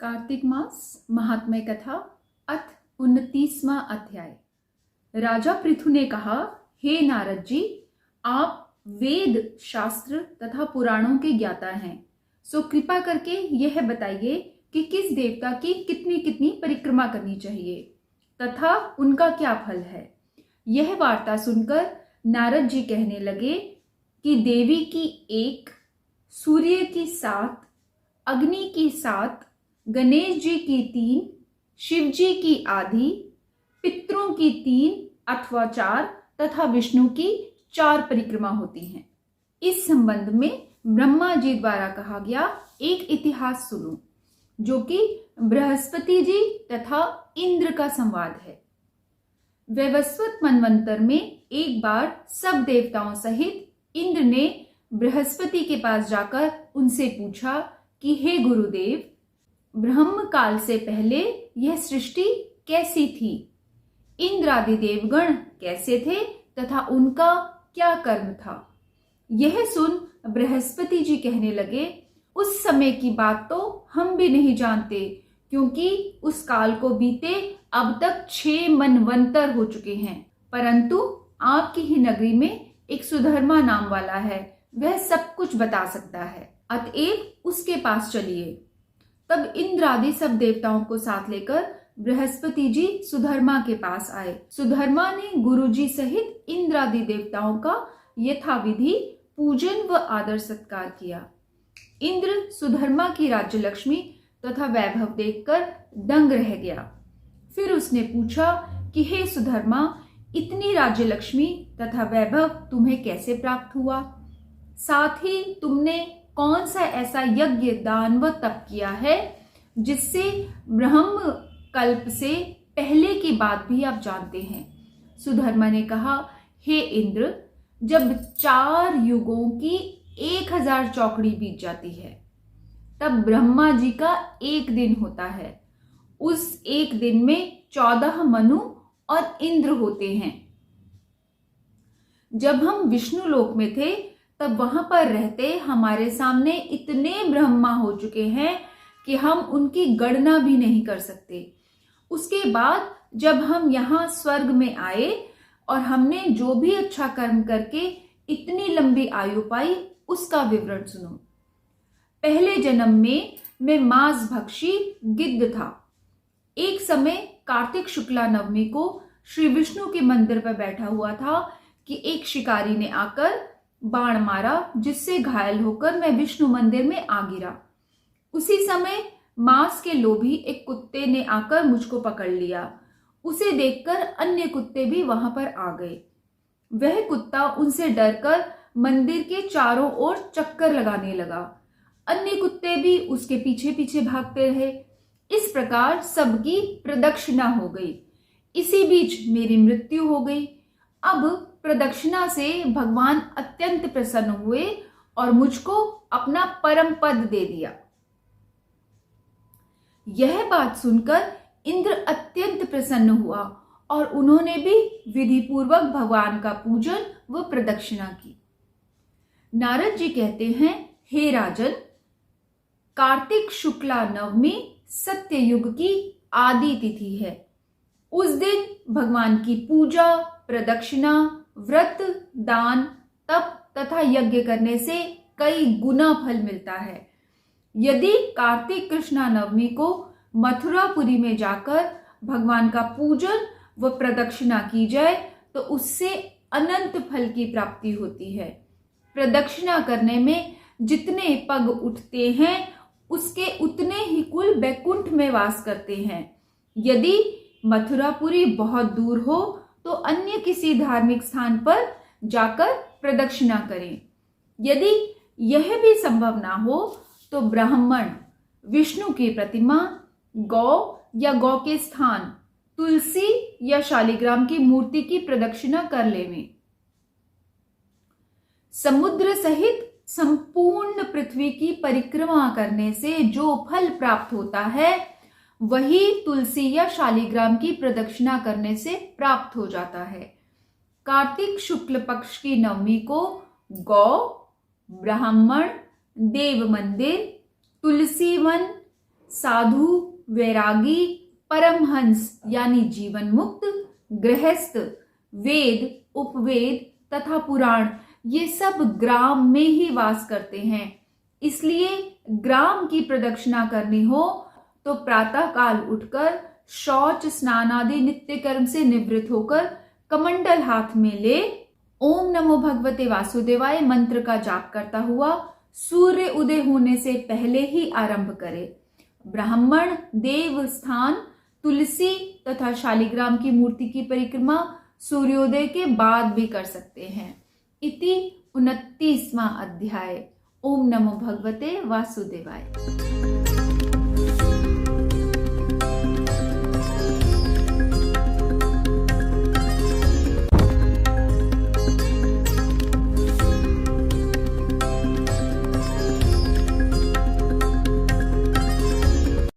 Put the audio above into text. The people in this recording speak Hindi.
कार्तिक मास महात्म्य कथा अथ 29वां अध्याय। राजा पृथु ने कहा, हे नारद जी, आप वेद शास्त्र तथा पुराणों के ज्ञाता हैं, सो कृपा करके यह बताइए कि किस देवता की कितनी कितनी परिक्रमा करनी चाहिए तथा उनका क्या फल है। यह वार्ता सुनकर नारद जी कहने लगे कि देवी की 1, सूर्य की 7, अग्नि की 7, गणेश जी की 3, शिव जी की आधी, पितरों की 3 अथवा 4 तथा विष्णु की 4 परिक्रमा होती हैं। इस संबंध में ब्रह्मा जी द्वारा कहा गया एक इतिहास सुनो, जो कि बृहस्पति जी तथा इंद्र का संवाद है। वैवस्वत मनवंतर में एक बार सब देवताओं सहित इंद्र ने बृहस्पति के पास जाकर उनसे पूछा कि हे गुरुदेव, ब्रह्म काल से पहले यह सृष्टि कैसी थी, इंद्र आदि देवगण कैसे थे तथा उनका क्या कर्म था। यह सुन बृहस्पति जी कहने लगे, उस समय की बात तो हम भी नहीं जानते, क्योंकि उस काल को बीते अब तक 6 मनवंतर हो चुके हैं, परंतु आपकी ही नगरी में एक सुधर्मा नाम वाला है, वह सब कुछ बता सकता है, अतएव उसके पास चलिए। तब इंद्र आदि सब देवताओं को साथ लेकर बृहस्पति जी सुधर्मा के पास आए। सुधर्मा ने गुरु जी सहित इंद्र आदि देवताओं का यथाविधि पूजन व आदर सत्कार किया। इंद्र सुधर्मा की राज्य लक्ष्मी तथा वैभव देखकर दंग रह गया। फिर उसने पूछा कि हे सुधर्मा, इतनी राज्य लक्ष्मी तथा वैभव तुम्हें कैसे प्राप्त हुआ? साथ ही तुमने कौन सा ऐसा यज्ञ, दान व तप किया है जिससे ब्रह्म कल्प से पहले की बात भी आप जानते हैं? सुधर्मा ने कहा, हे इंद्र, जब 4 युगों की 1000 चौकड़ी बीत जाती है, तब ब्रह्मा जी का एक दिन होता है। उस एक दिन में 14 मनु और इंद्र होते हैं। जब हम विष्णु लोक में थे, तब वहां पर रहते हमारे सामने इतने ब्रह्मा हो चुके हैं कि हम उनकी गणना भी नहीं कर सकते। उसके बाद जब हम यहाँ स्वर्ग में आए और हमने जो भी अच्छा कर्म करके इतनी लंबी आयु पाई, उसका विवरण सुनो। पहले जन्म में मैं मांस भक्षी गिद्ध था। एक समय कार्तिक शुक्ला नवमी को श्री विष्णु के मंदिर पर बैठा हुआ था कि एक शिकारी ने आकर बाण मारा, जिससे घायल होकर मैं विष्णु मंदिर में आ गिरा। उसी समय मांस के लोभी एक कुत्ते ने आकर मुझको पकड़ लिया। उसे देखकर अन्य कुत्ते भी वहां पर आ गए। वह कुत्ता उनसे डरकर मंदिर के चारों ओर चक्कर लगाने लगा। अन्य कुत्ते भी उसके पीछे पीछे भागते रहे। इस प्रकार सबकी प्रदक्षिणा हो गई। इसी बीच मेरी मृत्यु हो गई। अब प्रदक्षिणा से भगवान अत्यंत प्रसन्न हुए और मुझको अपना परम पद दे दिया। यह बात सुनकर इंद्र अत्यंत प्रसन्न हुआ और उन्होंने भी विधि पूर्वक भगवान का पूजन व प्रदक्षिणा की। नारद जी कहते हैं, हे राजन, कार्तिक शुक्ला नवमी सत्ययुग की आदि तिथि है। उस दिन भगवान की पूजा, प्रदक्षिणा, व्रत, दान, तप तथा यज्ञ करने से कई गुना फल मिलता है। यदि कार्तिक कृष्णा नवमी को मथुरापुरी में जाकर भगवान का पूजन व प्रदक्षिणा की जाए तो उससे अनंत फल की प्राप्ति होती है। प्रदक्षिणा करने में जितने पग उठते हैं, उसके उतने ही कुल बैकुंठ में वास करते हैं। यदि मथुरापुरी बहुत दूर हो तो अन्य किसी धार्मिक स्थान पर जाकर प्रदक्षिणा करें। यदि यह भी संभव ना हो तो ब्राह्मण, विष्णु की प्रतिमा, गौ या गौ के स्थान, तुलसी या शालिग्राम की मूर्ति की प्रदक्षिणा कर लेवें। समुद्र सहित संपूर्ण पृथ्वी की परिक्रमा करने से जो फल प्राप्त होता है, वही तुलसी या शालिग्राम की प्रदक्षिणा करने से प्राप्त हो जाता है। कार्तिक शुक्ल पक्ष की नवमी को गौ, ब्राह्मण, देव मंदिर, तुलसी वन, साधु, वैरागी, परमहंस यानी जीवन मुक्त, गृहस्थ, वेद, उपवेद तथा पुराण ये सब ग्राम में ही वास करते हैं। इसलिए ग्राम की प्रदक्षिणा करनी हो तो प्रातः काल उठकर शौच, स्नान आदि नित्य कर्म से निवृत्त होकर कमंडल हाथ में ले ओम नमो भगवते वासुदेवाय मंत्र का जाप करता हुआ सूर्य उदय होने से पहले ही आरंभ करे। ब्राह्मण देव स्थान, तुलसी तथा शालिग्राम की मूर्ति की परिक्रमा सूर्योदय के बाद भी कर सकते हैं। इति 29वां अध्याय। ओम नमो भगवते वासुदेवाय।